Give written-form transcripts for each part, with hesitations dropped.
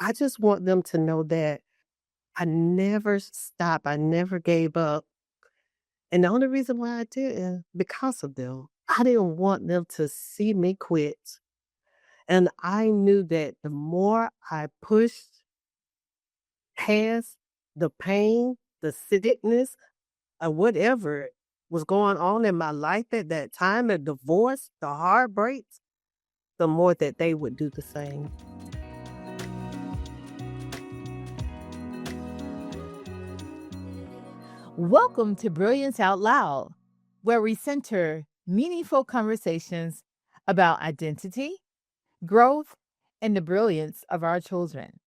I just want them to know that I never stopped. I never gave up. And the only reason why I didn't, because of them. I didn't want them to see me quit. And I knew that the more I pushed past the pain, the sickness, or whatever was going on in my life at that time, the divorce, the heartbreaks, the more that they would do the same. Welcome to Brilliance Out Loud, where we center meaningful conversations about identity, growth, and the brilliance of our children.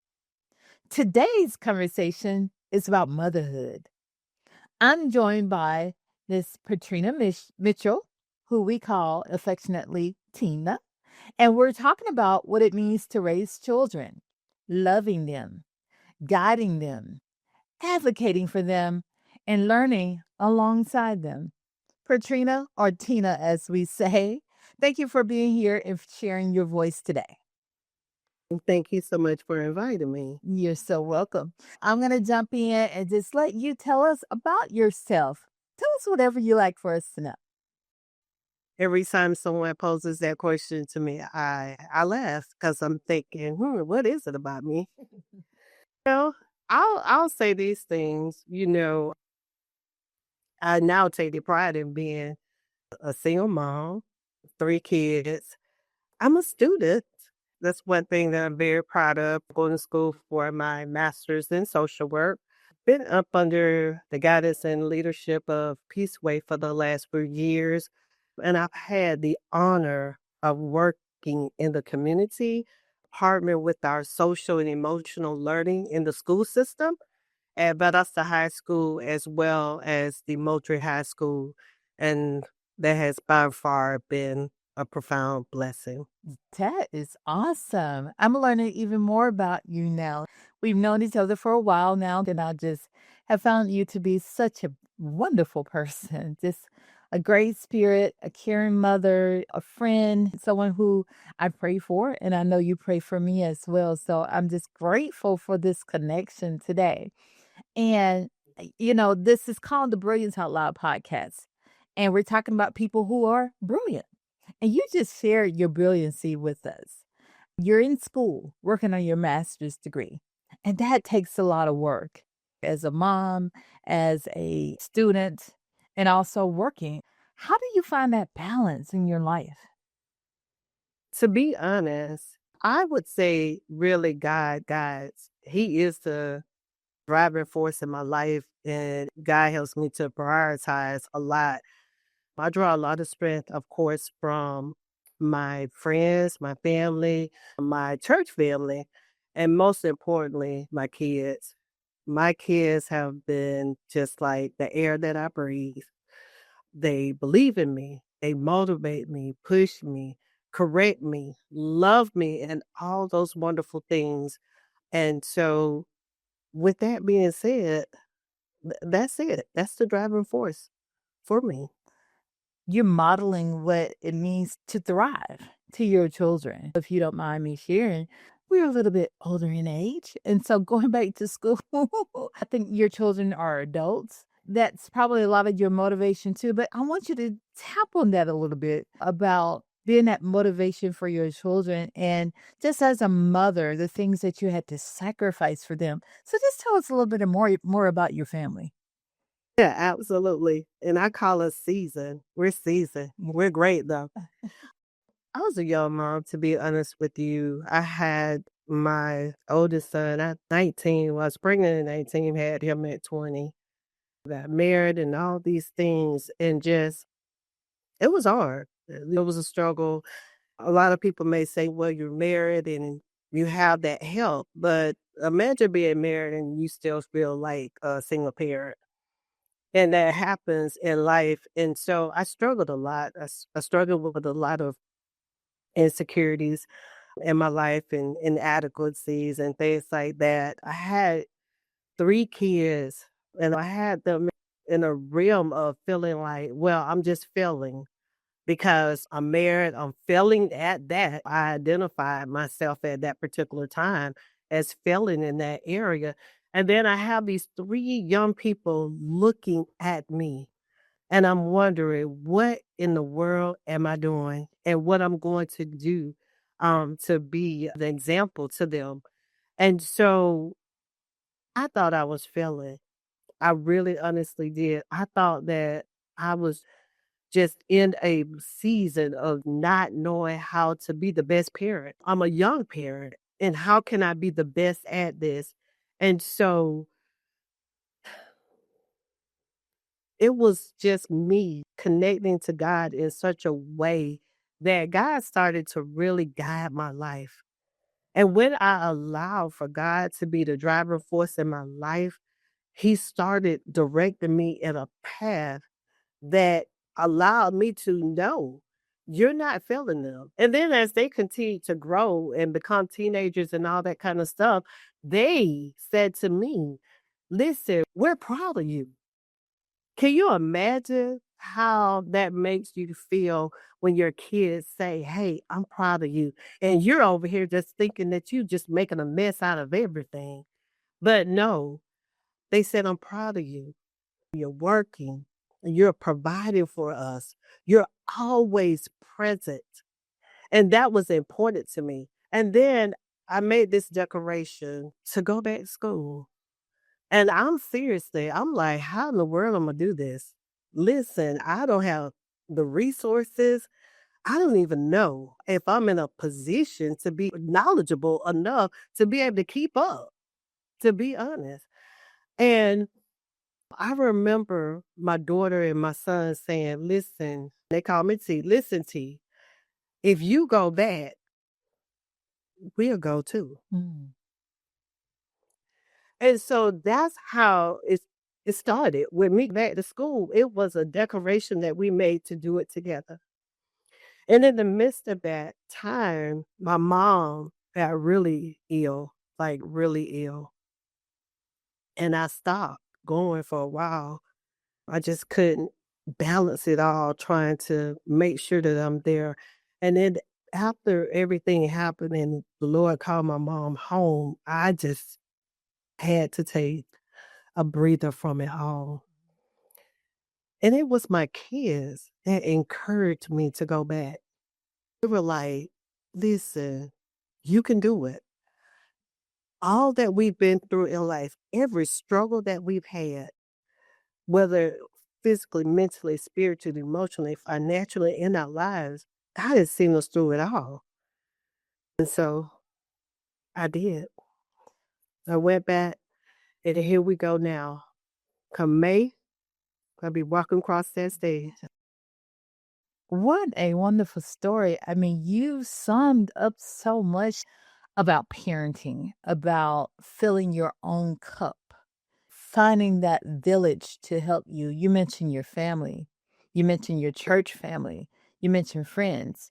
Today's conversation is about motherhood. I'm joined by Miss Patrina Mitchell, who we call affectionately Tina, and we're talking about what it means to raise children, loving them, guiding them, advocating for them, and learning alongside them. Patrina, or Tina, as we say, thank you for being here and sharing your voice today. And thank you so much for inviting me. You're so welcome. I'm going to jump in and just let you tell us about yourself. Tell us whatever you like for us to know. Every time someone poses that question to me, I laugh because I'm thinking, what is it about me? Well, I'll say these things. I now take the pride in being a single mom, 3 kids. I'm a student. That's one thing that I'm very proud of. Going to school for my master's in social work. Been up under the guidance and leadership of Peaceway for the last few years. And I've had the honor of working in the community, partnering with our social and emotional learning in the school system at Valdosta High School as well as the Moultrie High School. And that has by far been a profound blessing. That is awesome. I'm learning even more about you now. We've known each other for a while now, and I just have found you to be such a wonderful person. Just a great spirit, a caring mother, a friend, someone who I pray for, and I know you pray for me as well. So I'm just grateful for this connection today. And, this is called the Brilliance Out Loud podcast. And we're talking about people who are brilliant. And you just shared your brilliancy with us. You're in school working on your master's degree, and that takes a lot of work as a mom, as a student, and also working. How do you find that balance in your life? To be honest, I would say really God guides. He is the driving force in my life, and God helps me to prioritize a lot. I draw a lot of strength, of course, from my friends, my family, my church family, and most importantly, my kids. My kids have been just like the air that I breathe. They believe in me, they motivate me, push me, correct me, love me, and all those wonderful things. And so, with that being said, that's it. That's the driving force for me. You're modeling what it means to thrive to your children. If you don't mind me sharing, we're a little bit older in age. And so going back to school, I think your children are adults. That's probably a lot of your motivation too. But I want you to tap on that a little bit about being that motivation for your children and just as a mother, the things that you had to sacrifice for them. So just tell us a little bit more about your family. Yeah, absolutely. And I call us seasoned. We're seasoned. We're great though. I was a young mom, to be honest with you. I had my oldest son at 19. Well, I was pregnant at 19, had him at 20. Got married and all these things. And just, it was hard. It was a struggle. A lot of people may say, well, you're married and you have that help. But imagine being married and you still feel like a single parent. And that happens in life. And so I struggled a lot. I struggled with a lot of insecurities in my life and inadequacies and things like that. I had 3 kids and I had them in a realm of feeling like, well, I'm just failing because I'm married. I'm failing at that. I identified myself at that particular time as failing in that area. And then I have these 3 young people looking at me, and I'm wondering, what in the world am I doing and what I'm going to do to be the example to them. And so I thought I was failing. I really honestly did. I thought that I was just in a season of not knowing how to be the best parent. I'm a young parent, and how can I be the best at this? And so it was just me connecting to God in such a way that God started to really guide my life. And when I allowed for God to be the driving force in my life, He started directing me in a path that allowed me to know you're not failing them. And then as they continue to grow and become teenagers and all that kind of stuff, they said to me, listen, we're proud of you. Can you imagine how that makes you feel when your kids say, hey, I'm proud of you? And you're over here just thinking that you just making a mess out of everything. But no, they said, I'm proud of you. You're working, you're providing for us, you're always present. And that was important to me. And then I made this declaration to go back to school. And I'm like, how in the world am I do this? Listen, I don't have the resources. I don't even know if I'm in a position to be knowledgeable enough to be able to keep up, to be honest. And I remember my daughter and my son saying, listen, they call me T, listen, T, if you go back, we'll go too. Mm. And so that's how it started. With me back to school, it was a declaration that we made to do it together. And in the midst of that time, my mom got really ill, like really ill. And I stopped going for a while. I just couldn't balance it all trying to make sure that I'm there. And then after everything happened and the Lord called my mom home, I just had to take a breather from it all. And it was my kids that encouraged me to go back. They were like, listen, you can do it. All that we've been through in life, every struggle that we've had, whether physically, mentally, spiritually, emotionally, financially, in our lives, God has seen us through it all. And so I did. I went back, and here we go now. Come May, I'll be walking across that stage. What a wonderful story. I mean, you summed up so much about parenting, about filling your own cup, finding that village to help you. You mentioned your family, you mentioned your church family, you mentioned friends.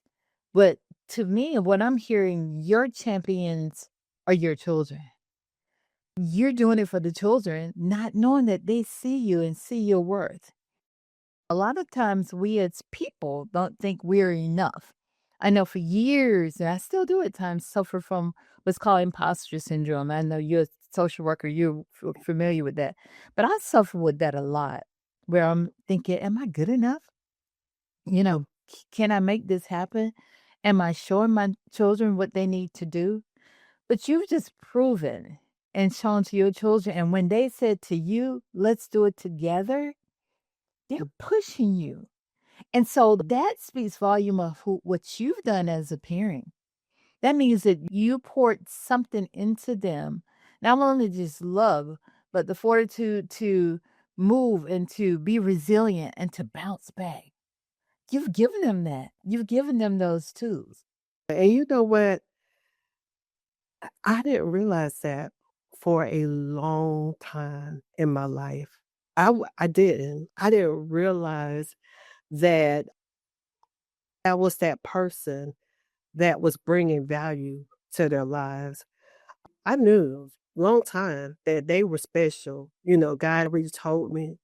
But to me, what I'm hearing, your champions are your children. You're doing it for the children, not knowing that they see you and see your worth. A lot of times we as people don't think we're enough. I know for years, and I still do at times, suffer from what's called imposter syndrome. I know you're a social worker, you're familiar with that. But I suffer with that a lot, where I'm thinking, am I good enough? Can I make this happen? Am I showing my children what they need to do? But you've just proven and shown to your children. And when they said to you, let's do it together, they're pushing you. And so that speaks volume of what you've done as a parent. That means that you poured something into them, not only just love, but the fortitude to move and to be resilient and to bounce back. You've given them that. You've given them those tools. And you know what? I didn't realize that for a long time in my life. I didn't. I didn't realize that I was that person that was bringing value to their lives. I knew long time that they were special. God already told me,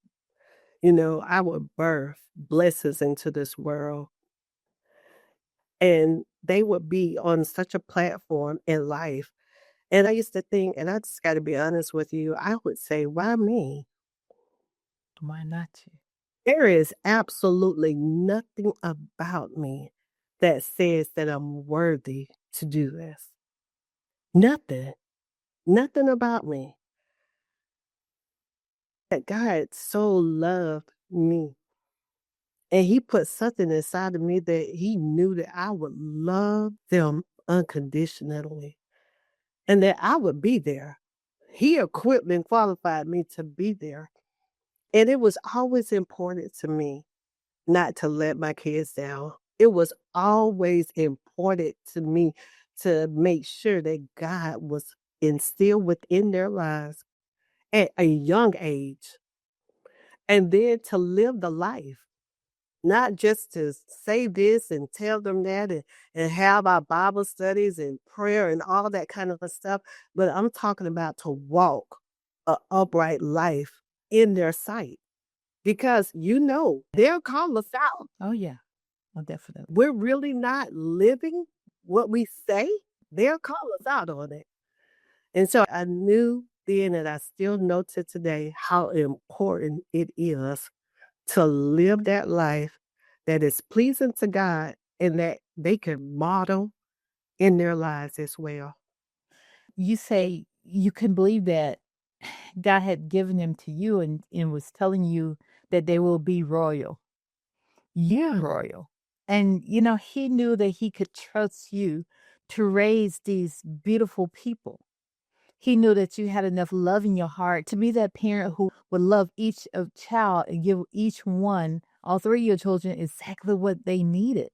I would birth blessings into this world. And they would be on such a platform in life. And I used to think, and I just got to be honest with you, I would say, why me? Why not you? There is absolutely nothing about me that says that I'm worthy to do this. Nothing. Nothing about me. That God so loved me. And he put something inside of me that he knew that I would love them unconditionally and that I would be there. He equipped and qualified me to be there. And it was always important to me not to let my kids down. It was always important to me to make sure that God was instilled within their lives at a young age and then to live the life. Not just to say this and tell them that and have our Bible studies and prayer and all that kind of stuff, but I'm talking about to walk a upright life in their sight because they'll call us out. Oh, yeah. Oh, definitely. We're really not living what we say. They'll call us out on it. And so I knew then and I still know to today how important it is to live that life that is pleasing to God and that they can model in their lives as well. You say you can believe that God had given them to you and was telling you that they will be royal. You're royal. And, he knew that he could trust you to raise these beautiful people. He knew that you had enough love in your heart to be that parent who would love each of child and give each one, all three of your children, exactly what they needed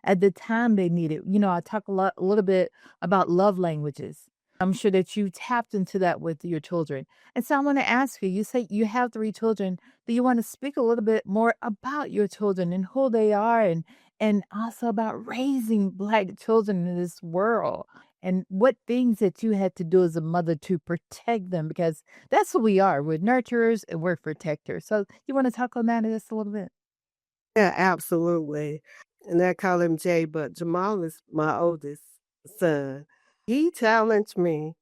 at the time they needed. I talk a little bit about love languages. I'm sure that you tapped into that with your children. And so I want to ask you, you say you have three children. Do you want to speak a little bit more about your children and who they are and also about raising Black children in this world? And what things that you had to do as a mother to protect them, because that's who we are. We're nurturers and we're protectors. So you want to talk on that just a little bit? Yeah, absolutely. And I call him Jay, but Jamal is my oldest son. He challenged me,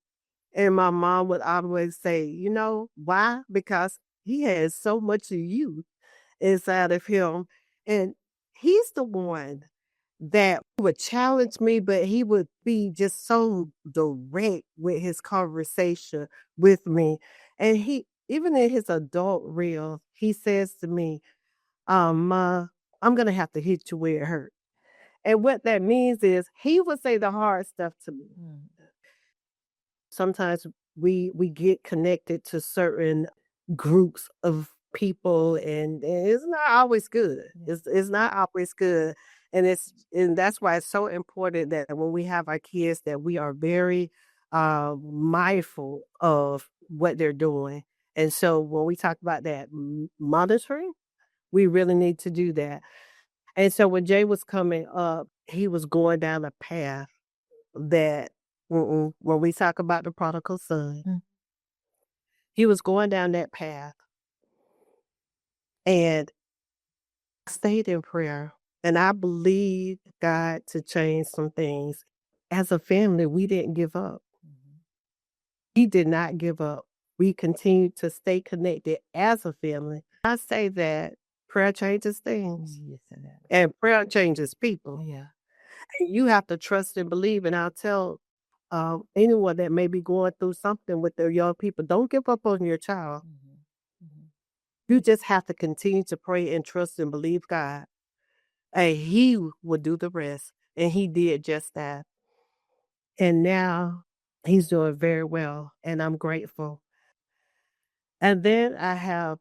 and my mom would always say, why? Because he has so much of you inside of him. And he's the one that would challenge me, but he would be just so direct with his conversation with me. And even in his adult reel, he says to me, Ma, I'm going to have to hit you where it hurts. And what that means is he would say the hard stuff to me. Mm. Sometimes we get connected to certain groups of people and it's not always good. Yeah. It's not always good. And that's why it's so important that when we have our kids that we are very mindful of what they're doing. And so when we talk about that monitoring, we really need to do that. And so when Jay was coming up, he was going down a path that when we talk about the prodigal son, Mm. he was going down that path and I stayed in prayer and I believed God to change some things. As a family, we didn't give up. Mhm. He did not give up. We continued to stay connected as a family. I say that prayer changes things Yes, and that. and prayer changes people. Yeah. And you have to trust and believe. And I'll tell anyone that may be going through something with their young people, don't give up on your child. Mhm. Mhm. You just have to continue to pray and trust and believe God. And He will do the rest. And He did just that. And now He's doing very well. And I'm grateful. And then I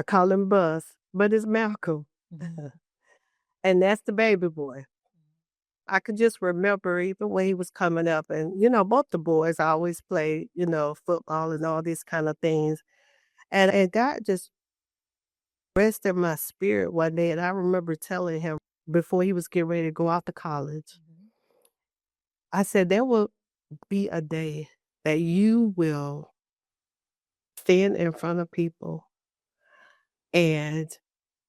call him Buzz, but it's Malcolm. Mhm. And that's the baby boy. I could just remember even when he was coming up and, both the boys always played, football and all these kind of things. And God just rested my spirit one day. And I remember telling him before he was getting ready to go off to college, Mhm. I said, there will be a day that you will stand in front of people and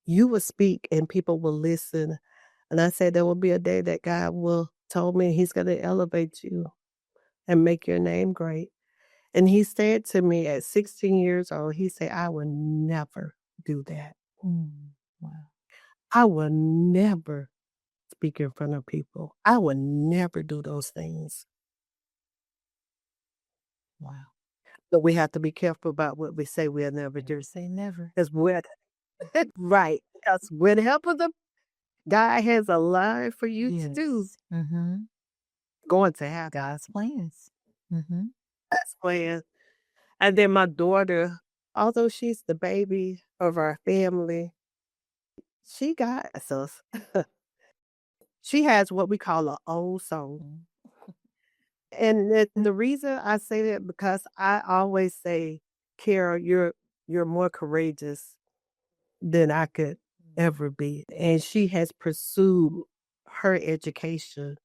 you will speak and people will listen. And I said, there will be a day that God will told me he's going to elevate you and make your name great. And he said to me at 16 years old, he said, I will never do that. Mm. Wow. I will never speak in front of people. I will never do those things. Wow. But we have to be careful about what we say we'll never do. Never say never. Because we're right. Because whenever the God has a line for you to do, Yes. Mm-hmm. going to happen. God's plans. Mm-hmm. That's when. And then my daughter, although she's the baby of our family, she got us. She has what we call an old soul. And the reason I say that because I always say, Carol, you're more courageous than I could ever be. And she has pursued her education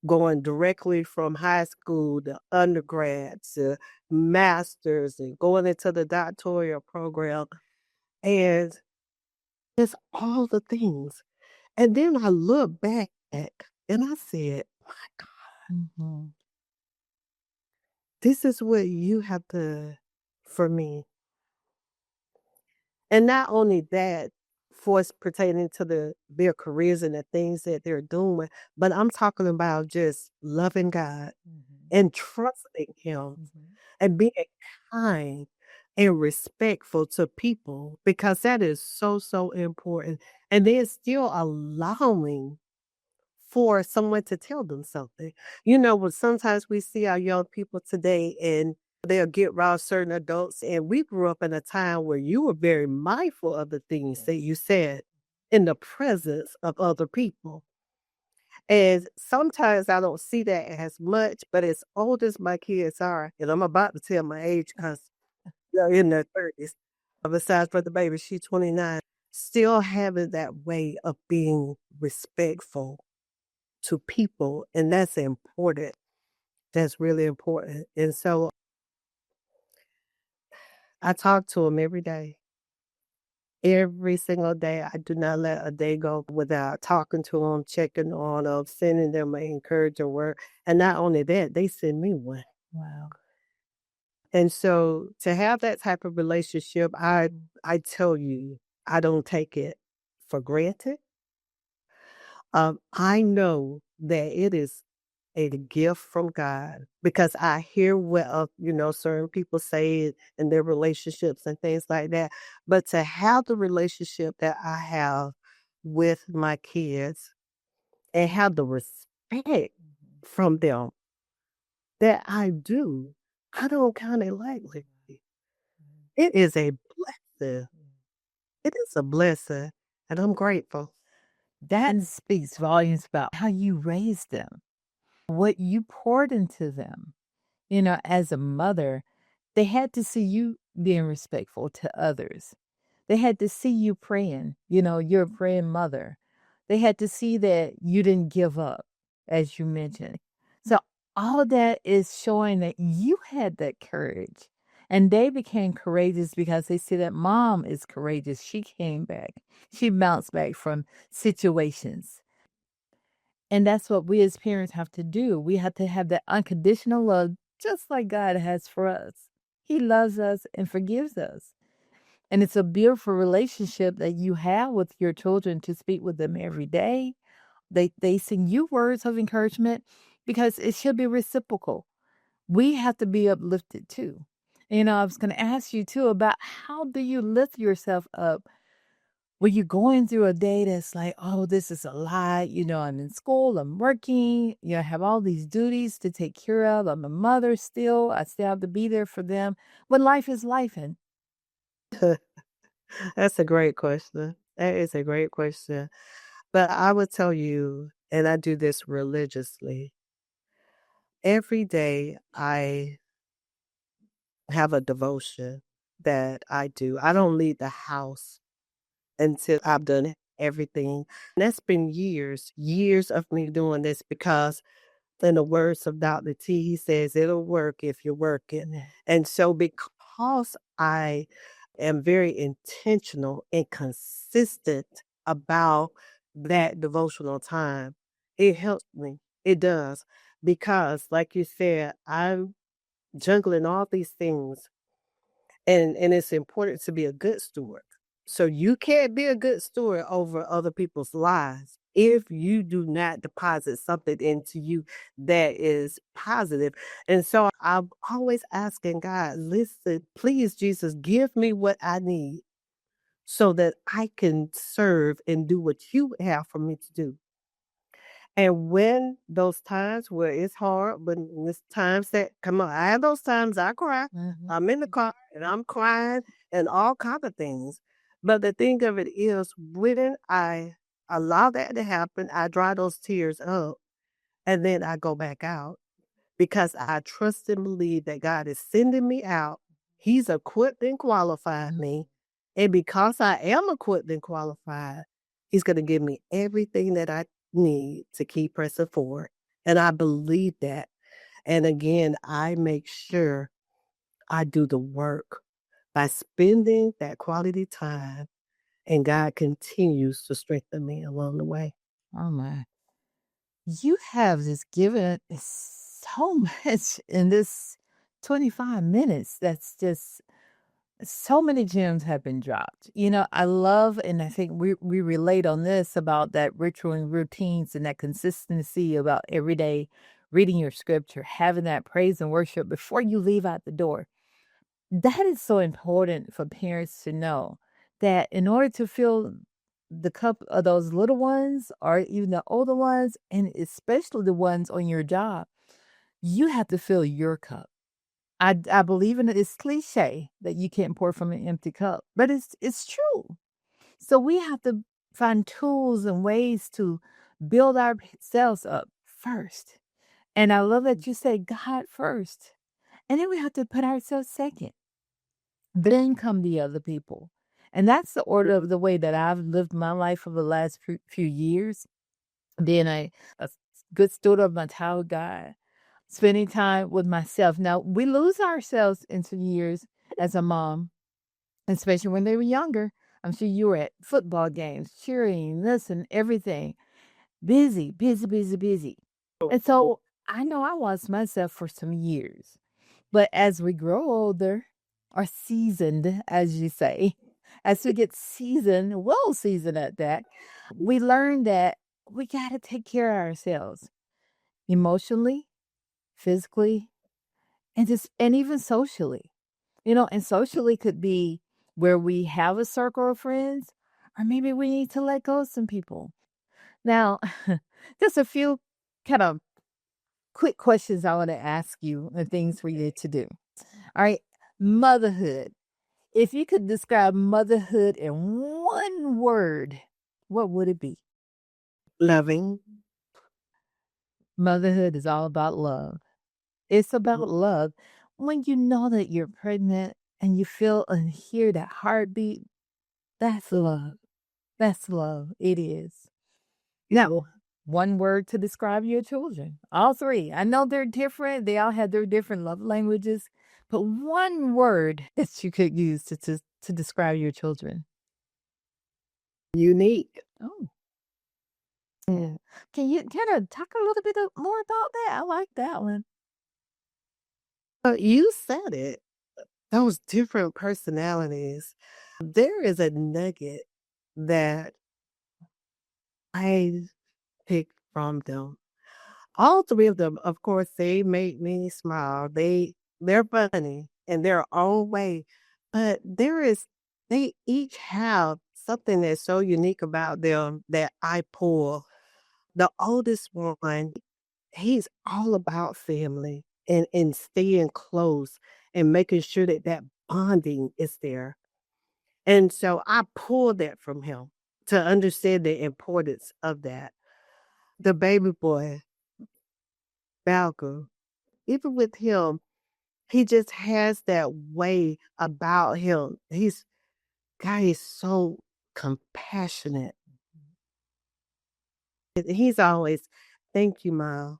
going directly from high school to undergrad to masters and going into the doctoral program. And it's all the things. And then I look back and I said, my God, Mm-hmm. this is what you have to, for me. And not only that, for us pertaining to their careers and the things that they're doing, but I'm talking about just loving God Mm-hmm. and trusting Him Mm-hmm. and being kind and respectful to people because that is so, so important. And then still allowing for someone to tell them something. You know, but sometimes we see our young people today and they'll get around certain adults. And we grew up in a time where you were very mindful of the things that you said in the presence of other people. And sometimes I don't see that as much, but as old as my kids are, and I'm about to tell my age because they're in their 30s. Besides for the baby, she's 29, still having that way of being respectful to people, and that's important. That's really important. And so I talk to them every day. Every single day. I do not let a day go without talking to them, checking on them, sending them an encouraging word. And not only that, they send me one. Wow. And so to have that type of relationship, I tell you, I don't take it for granted. I know that it is a gift from God because I hear what certain people say in their relationships and things like that. But to have the relationship that I have with my kids and have the respect from them that I do, I don't count it lightly. It is a blessing. It is a blessing, and I'm grateful. That speaks volumes about how you raised them, what you poured into them. As a mother, they had to see you being respectful to others. They had to see you praying. You're a praying mother. They had to see that you didn't give up, as you mentioned. So, all that is showing that you had that courage. And they became courageous because they see that mom is courageous. She came back, she bounced back from situations. And that's what we as parents have to do. We have to have that unconditional love, just like God has for us. He loves us and forgives us. And it's a beautiful relationship that you have with your children to speak with them every day. They sing you words of encouragement because it should be reciprocal. We have to be uplifted too. I was going to ask you too about how do you lift yourself up when you're going through a day that's like, oh, this is a lot. I'm in school, I'm working, I have all these duties to take care of. I'm a mother still. I still have to be there for them. But life is life. And That's a great question. That is a great question. But I would tell you, and I do this religiously, every day I have a devotion that I do. I don't leave the house until I've done everything. And that's been years, years of me doing this because in the words of Dr. T, he says it'll work if you're working. And so because I am very intentional and consistent about that devotional time, it helps me. It does. because, like you said, I'm juggling all these things, and it's important to be a good steward. So you can't be a good steward over other people's lives if you do not deposit something into you that is positive. And so I'm always asking God, listen, please, Jesus, give me what I need so that I can serve and do what you have for me to do. And when those times where it's hard, when it's times that come on, I have those times I cry. Mhm. I'm in the car and I'm crying and all kind of things. But the thing of it is, when I allow that to happen, I dry those tears up and then I go back out because I trust and believe that God is sending me out. He's equipped and qualified Mhm. me. And because I am equipped and qualified, He's going to give me everything that I need to keep pressing forward. And I believe that. And again, I make sure I do the work by spending that quality time, and God continues to strengthen me along the way. Oh my. You have just given so much in this 25 minutes. That's just so many gems have been dropped. I love, and I think we relate on this about that ritual and routines and that consistency about every day reading your scripture, having that praise and worship before you leave out the door. That is so important for parents to know that in order to fill the cup of those little ones or even the older ones, and especially the ones on your job, you have to fill your cup. I believe in it. It's cliche that you can't pour from an empty cup, but it's true. So we have to find tools and ways to build ourselves up first. And I love that you say God first. And then we have to put ourselves second. Then come the other people. And that's the order of the way that I've lived my life over the last few years. Being a good steward of my child God, spending time with myself. Now, we lose ourselves into years as a mom, especially when they were younger. I'm sure you were at football games, cheering, this and everything. Busy, busy, busy, busy. And so I know I lost myself for some years. But as we grow older, or seasoned, as you say, as we get seasoned, well seasoned at that, we learn that we got to take care of ourselves emotionally, physically, and even socially. And socially could be where we have a circle of friends, or maybe we need to let go of some people. Now, just a few kind of quick questions I want to ask you and things for you to do. All right. Motherhood. If you could describe motherhood in one word, what would it be? Loving. Motherhood is all about love. It's about love. When you know that you're pregnant and you feel and hear that heartbeat, that's love. That's love. It is. Now, one word to describe your children. All three. I know they're different. They all have their different love languages, but one word that you could use to describe your children. Unique. Oh, yeah. Can you kind of talk a little bit more about that? I like that one. You said it. Those different personalities. There is a nugget that I picked from them. All three of them, of course, they make me smile. They're funny in their own way, but they each have something that's so unique about them that I pull. The oldest one, he's all about family and staying close and making sure that that bonding is there. And so I pulled that from him to understand the importance of that. The baby boy, Malcolm, even with him, he just has that way about him. God is so compassionate. He's always, thank you, Mom.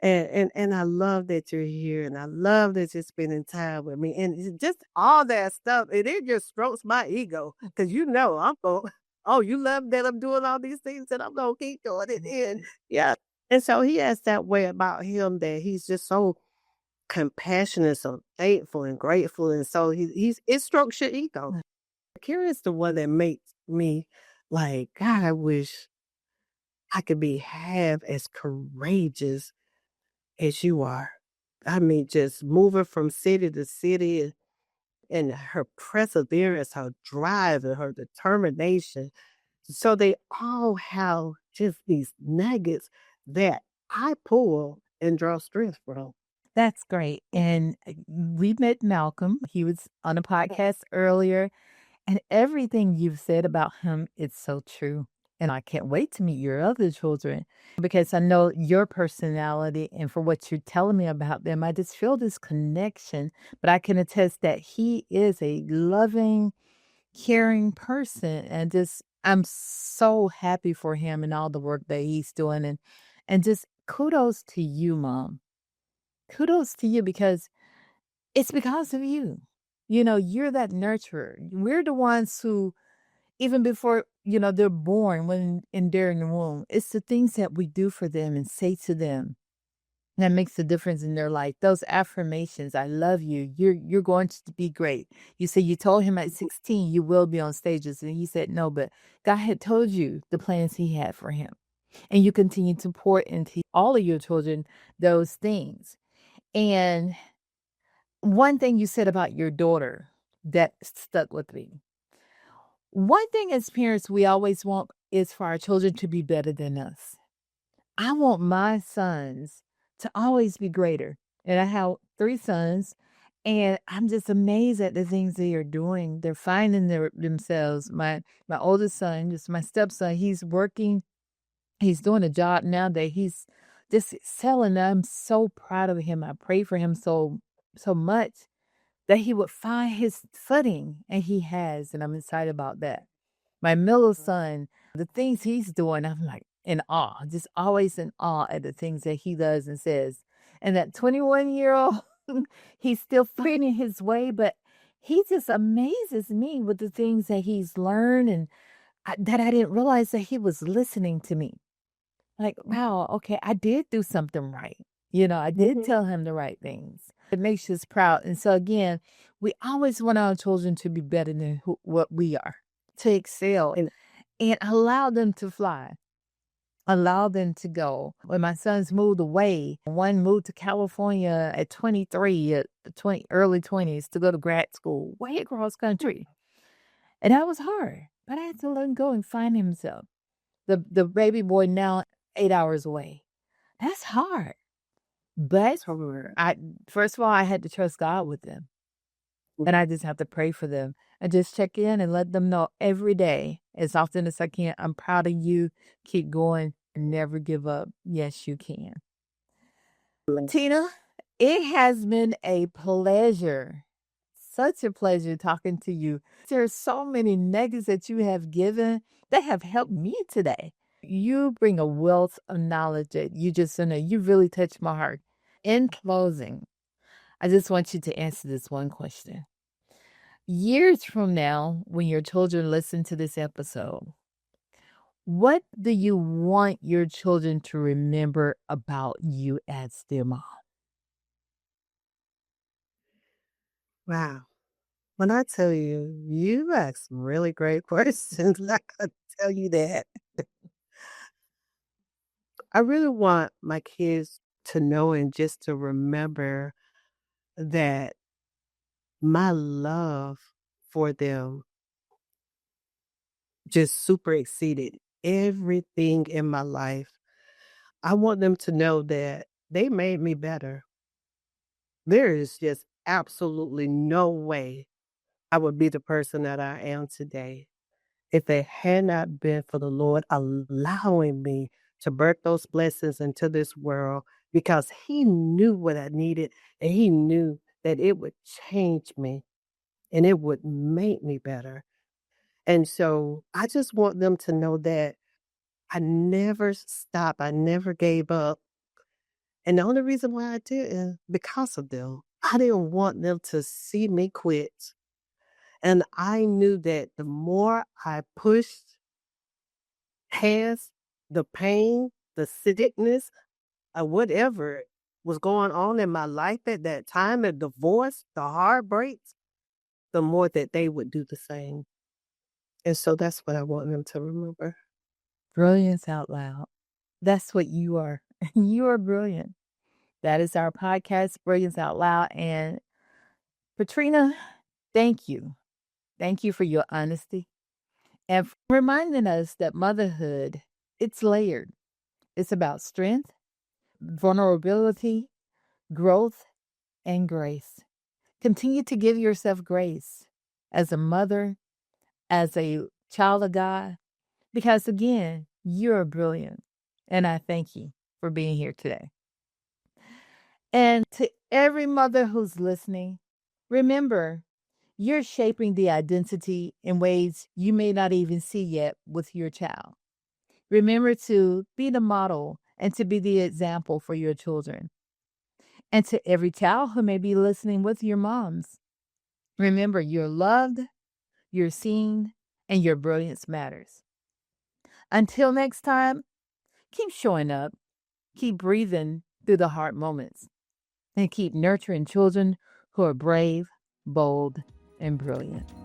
And I love that you're here, and I love that you're spending time with me, and it's just all that stuff, and it just strokes my ego because I'm going, oh, you love that I'm doing all these things, and I'm gonna keep doing it, and yeah. And so he has that way about him that he's just so compassionate, so thankful and grateful. And so it strokes your ego. Curious the one that makes me like, God, I wish I could be half as courageous as you are. I mean, just moving from city to city and her perseverance, her drive, and her determination. So they all have just these nuggets that I pull and draw strength from. That's great. And we met Malcolm. He was on a podcast earlier, and everything you've said about him, it's so true. And I can't wait to meet your other children because I know your personality and for what you're telling me about them, I just feel this connection. But I can attest that he is a loving, caring person. And just, I'm so happy for him and all the work that he's doing. And just kudos to you, Mom. Kudos to you because it's because of you. You know, you're that nurturer. We're the ones who, even before, they're born, when in during the womb, it's the things that we do for them and say to them that makes a difference in their life. Those affirmations, I love you. You're going to be great. You say you told him at 16 you will be on stages, and he said no, but God had told you the plans he had for him. And you continue to pour into all of your children those things. And one thing you said about your daughter that stuck with me. One thing as parents we always want is for our children to be better than us. I want my sons to always be greater. And I have 3 sons, and I'm just amazed at the things they are doing. They're finding themselves. My oldest son, just my stepson, he's working. He's doing a job now that he's just excelling. I'm so proud of him. I pray for him so much that he would find his footing, and he has, and I'm excited about that. My middle son, the things he's doing, I'm like in awe, just always in awe at the things that he does and says. And that 21-year-old, he's still finding his way, but he just amazes me with the things that he's learned and that I didn't realize that he was listening to me. Like, wow, okay, I did do something right. I did tell him the right things. It makes us proud. And so, again, we always want our children to be better than what we are, to excel and allow them to fly, allow them to go. When my sons moved away, one moved to California at 23, at the early 20s to go to grad school way across country. And that was hard, but I had to let him go and find himself. The baby boy now 8 hours away. That's hard. But I first of all, I had to trust God with them. And I just have to pray for them and just check in and let them know every day, as often as I can, I'm proud of you. Keep going and never give up. Yes, you can. Tina, it has been a pleasure. Such a pleasure talking to you. There are so many nuggets that you have given that have helped me today. You bring a wealth of knowledge that you really touched my heart. In closing, I just want you to answer this one question. Years from now, when your children listen to this episode, what do you want your children to remember about you as their mom? Wow. When I tell you, you ask some really great questions, I can tell you that. I really want my kids to know and just to remember that my love for them just super exceeded everything in my life. I want them to know that they made me better. There is just absolutely no way I would be the person that I am today if it had not been for the Lord allowing me to birth those blessings into this world because He knew what I needed and He knew that it would change me and it would make me better. And so I just want them to know that I never stopped, I never gave up. And the only reason why I did is because of them. I didn't want them to see me quit. And I knew that the more I pushed past the pain the sickness, or whatever was going on in my life at that time, the divorce, the heartbreaks, the more that they would do the same. And so that's what I want them to remember. Brilliance out loud. That's what you are. You are brilliant. That is our podcast, Brilliance Out Loud. And Patrina, thank you. Thank you for your honesty and for reminding us that motherhood, it's layered. It's about strength, vulnerability, growth, and grace. Continue to give yourself grace as a mother, as a child of God, because again, you're brilliant. And I thank you for being here today. And to every mother who's listening, remember, you're shaping the identity in ways you may not even see yet with your child. Remember to be the model and to be the example for your children. And to every child who may be listening with your moms, remember you're loved, you're seen, and your brilliance matters. Until next time, keep showing up, keep breathing through the hard moments, and keep nurturing children who are brave, bold, and brilliant.